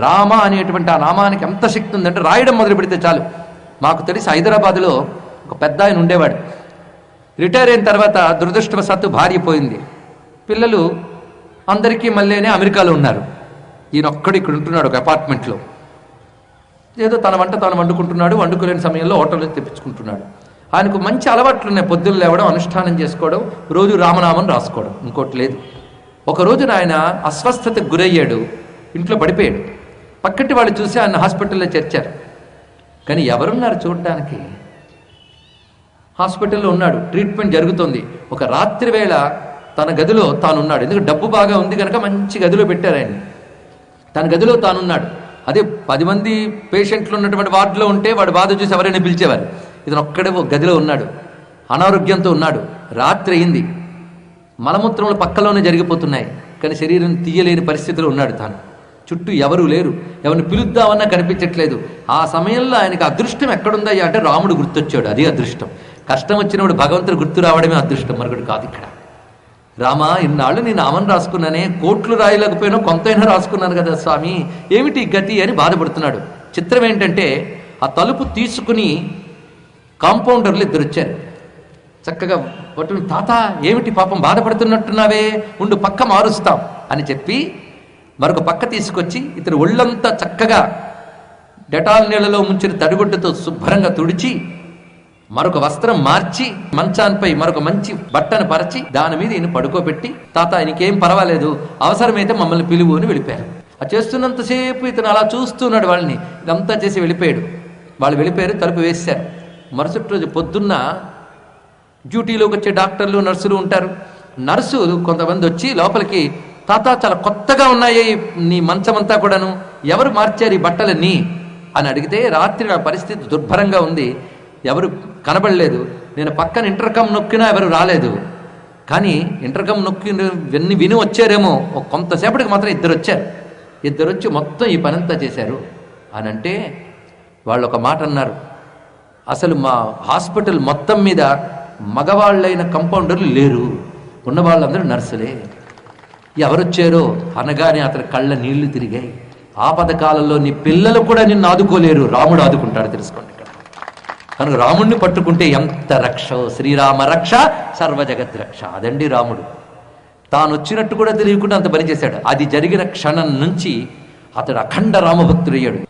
రామ అనేటువంటి ఆ నామానికి ఎంత శక్తి ఉందంటే రాయడం మొదలు పెడితే చాలు. మాకు తెలిసి హైదరాబాదులో ఒక పెద్ద ఆయన ఉండేవాడు. రిటైర్ అయిన తర్వాత దురదృష్టవశాత్తు భార్య పోయింది. పిల్లలు అందరికీ మళ్ళీనే అమెరికాలో ఉన్నారు. ఈయన ఒక్కడు ఇక్కడ ఉంటున్నాడు ఒక అపార్ట్మెంట్లో. ఏదో తన వంట తాను వండుకుంటున్నాడు. వండుకోలేని సమయంలో హోటల్లో తెప్పించుకుంటున్నాడు. ఆయనకు మంచి అలవాట్లు ఉన్నాయి. పొద్దున్న లేవడం, అనుష్ఠానం చేసుకోవడం, రోజు రామనామం రాసుకోవడం, ఇంకోటి లేదు. ఒక రోజున ఆయన అస్వస్థతకు గురయ్యాడు. ఇంట్లో పడిపోయాడు. పక్కటి వాళ్ళు చూసి ఆయన హాస్పిటల్లో చేర్చారు. కానీ ఎవరున్నారు చూడటానికి? హాస్పిటల్లో ఉన్నాడు, ట్రీట్మెంట్ జరుగుతుంది. ఒక రాత్రి వేళ తన గదిలో తానున్నాడు. ఎందుకంటే డబ్బు బాగా ఉంది కనుక మంచి గదిలో పెట్టారు ఆయన్ని. తన గదిలో తానున్నాడు. అదే 10 మంది పేషెంట్లు ఉన్నటువంటి వార్డులో ఉంటే వాడు బాధ చూసి ఎవరైనా పిలిచేవారు. ఇతను ఒక్కడే ఒక గదిలో ఉన్నాడు. అనారోగ్యంతో ఉన్నాడు. రాత్రి అయింది. మలమూత్రములు పక్కలోనే జరిగిపోతున్నాయి. కానీ శరీరం తీయలేని పరిస్థితిలో ఉన్నాడు తాను. చుట్టూ ఎవరూ లేరు. ఎవరిని పిలుద్దామన్నా కనిపించట్లేదు. ఆ సమయంలో ఆయనకి అదృష్టం ఎక్కడుందయ్యా అంటే రాముడు గుర్తొచ్చాడు. అది అదృష్టం. కష్టం వచ్చినప్పుడు భగవంతుడు గుర్తు రావడమే అదృష్టం, మరొకటి కాదు. ఇక్కడ రామా, ఇన్నాళ్ళు నీ నామం రాసుకున్నానే, కోట్లు రాయలేకపోయినా కొంతైనా రాసుకున్నాను కదా స్వామి, ఏమిటి గతి అని బాధపడుతున్నాడు. చిత్రం ఏంటంటే ఆ తలుపు తీసుకుని కాంపౌండర్లు 2 వచ్చారు. చక్కగా పట్టుకుని, తాత ఏమిటి పాపం బాధపడుతున్నట్టున్నావే, ఉండు పక్క మారుస్తాం అని చెప్పి మరొక పక్క తీసుకొచ్చి ఇతను ఒళ్ళంతా చక్కగా డెటాల్ నీళ్లలో ముంచిన తడిగుడ్డతో శుభ్రంగా తుడిచి మరొక వస్త్రం మార్చి మంచాన్పై మరొక మంచి బట్టను పరచి దాని మీద ఈయన పడుకోబెట్టి, తాత ఆయనకేం పర్వాలేదు, అవసరమైతే మమ్మల్ని పిలువు అని వెళ్ళిపోయారు. ఆ చేస్తున్నంతసేపు ఇతను అలా చూస్తున్నాడు వాళ్ళని. ఇదంతా చేసి వెళ్ళిపోయాడు. వాళ్ళు వెళ్ళిపోయారు, తలుపు వేశారు. మరుసటి రోజు పొద్దున్న డ్యూటీలోకి వచ్చే డాక్టర్లు, నర్సులు ఉంటారు. నర్సులు కొంతమంది వచ్చి లోపలికి, తాత చాలా కొత్తగా ఉన్నాయి నీ మంచమంతా కూడాను, ఎవరు మార్చారు ఈ బట్టలన్నీ అని అడిగితే, రాత్రి నా పరిస్థితి దుర్భరంగా ఉంది, ఎవరు కనబడలేదు, నేను పక్కన ఇంటర్కమ్ నొక్కినా ఎవరు రాలేదు, కానీ ఇంటర్కమ్ నొక్కి విని వచ్చారేమో, కొంతసేపటికి మాత్రం 2 వచ్చారు. 2 వచ్చి మొత్తం ఈ పనంతా చేశారు అని అంటే వాళ్ళు ఒక మాట అన్నారు, అసలు మా హాస్పిటల్ మొత్తం మీద మగవాళ్ళైన కంపౌండర్లు లేరు, ఉన్న వాళ్ళందరూ నర్సులే. ఎవరొచ్చారో అనగానే అతని కళ్ళ నీళ్లు తిరిగాయి. ఆపదకాలంలో నీ పిల్లలు కూడా నిన్ను ఆదుకోలేరు, రాముడు ఆదుకుంటాడు, తెలుసుకోండి. ఇక్కడ కనుక రాముడిని పట్టుకుంటే ఎంత రక్ష, శ్రీరామ రక్ష సర్వజగత్ రక్ష. అదండి రాముడు. తాను వచ్చినట్టు కూడా తెలియకుండా అంత పని చేశాడు. అది జరిగిన క్షణం నుంచి అతడు అఖండ రామభక్తుడయ్యాడు.